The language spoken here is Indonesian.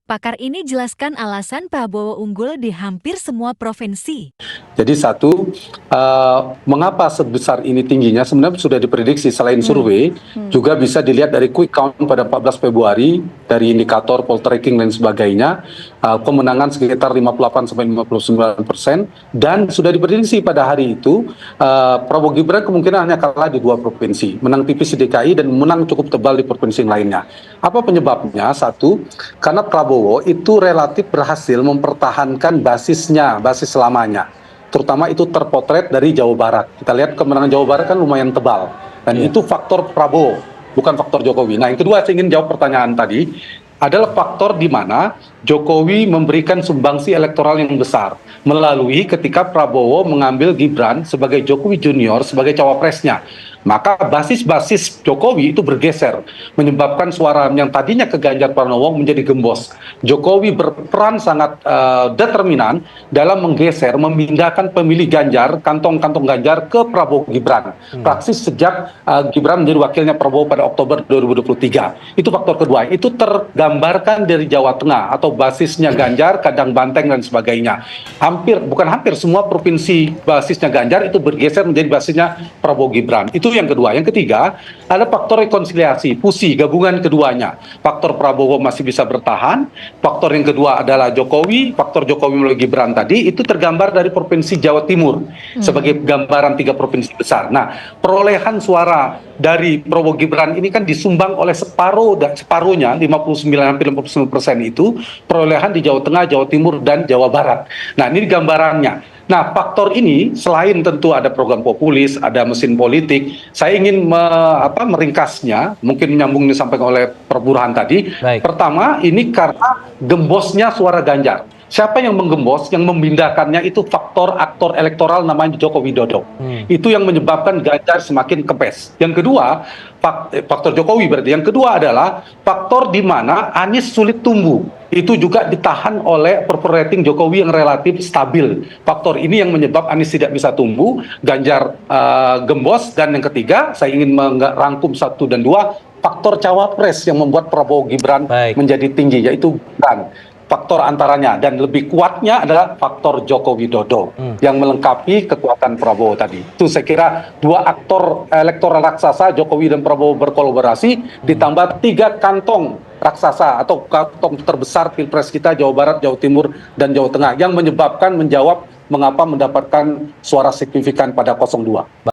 Pakar ini jelaskan alasan Prabowo unggul di hampir semua provinsi. Jadi satu, mengapa sebesar ini tingginya sebenarnya sudah diprediksi selain survei, juga bisa dilihat dari quick count pada 14 Februari, dari indikator poltreking dan sebagainya, kemenangan sekitar 58-59%, dan sudah diprediksi pada hari itu, Prabowo Gibran kemungkinan hanya kalah di 2 provinsi, menang tipis di DKI dan menang cukup tebal di provinsi lainnya. Apa penyebabnya? Satu, karena Prabowo itu relatif berhasil mempertahankan basisnya, basis lamanya. Terutama itu terpotret dari Jawa Barat. Kita lihat kemenangan Jawa Barat kan lumayan tebal. Dan itu faktor Prabowo, bukan faktor Jokowi. Nah, yang kedua saya ingin jawab pertanyaan tadi, adalah faktor di mana Jokowi memberikan sumbangsi elektoral yang besar melalui ketika Prabowo mengambil Gibran sebagai Jokowi Junior sebagai cawapresnya. Maka basis-basis Jokowi itu bergeser, menyebabkan suara yang tadinya ke Ganjar Pranowo menjadi gembos. Jokowi berperan sangat determinan dalam menggeser, memindahkan pemilih Ganjar, kantong-kantong Ganjar ke Prabowo Gibran. Praksis sejak Gibran menjadi wakilnya Prabowo pada Oktober 2023. Itu faktor kedua. Itu tergambarkan dari Jawa Tengah atau basisnya Ganjar, Kadang Banteng dan sebagainya. Bukan hampir semua provinsi basisnya Ganjar itu bergeser menjadi basisnya Prabowo Gibran. Itu yang kedua. Yang ketiga, ada faktor rekonsiliasi, fusi, gabungan keduanya. Faktor Prabowo masih bisa bertahan, faktor yang kedua adalah Jokowi, faktor Jokowi melalui Gibran tadi, itu tergambar dari Provinsi Jawa Timur sebagai gambaran 3 provinsi besar. Nah, perolehan suara dari Prabowo Gibran ini kan disumbang oleh separuhnya, 59, hampir 59% itu, perolehan di Jawa Tengah, Jawa Timur, dan Jawa Barat. Nah, ini gambarannya. Nah, faktor ini selain tentu ada program populis, ada mesin politik, saya ingin meringkasnya, mungkin menyambung disampaikan oleh Prof. Burhan tadi. Baik. Pertama, ini karena gembosnya suara Ganjar. Siapa yang menggembos, yang memindahkannya itu faktor aktor elektoral namanya Joko Widodo. Itu yang menyebabkan Ganjar semakin kempes. Yang kedua, faktor Jokowi berarti. Yang kedua adalah faktor di mana Anies sulit tumbuh. Itu juga ditahan oleh approval rating Jokowi yang relatif stabil. Faktor ini yang menyebab Anies tidak bisa tumbuh, Ganjar gembos, dan yang ketiga, saya ingin merangkum 1 dan 2, faktor cawapres yang membuat Prabowo Gibran menjadi tinggi, yaitu Gibran. Faktor antaranya, dan lebih kuatnya adalah faktor Joko Widodo yang melengkapi kekuatan Prabowo tadi. Itu saya kira 2 aktor elektoral raksasa, Jokowi dan Prabowo berkolaborasi, ditambah 3 kantong raksasa atau kantong terbesar Pilpres kita, Jawa Barat, Jawa Timur, dan Jawa Tengah, yang menjawab mengapa mendapatkan suara signifikan pada 02.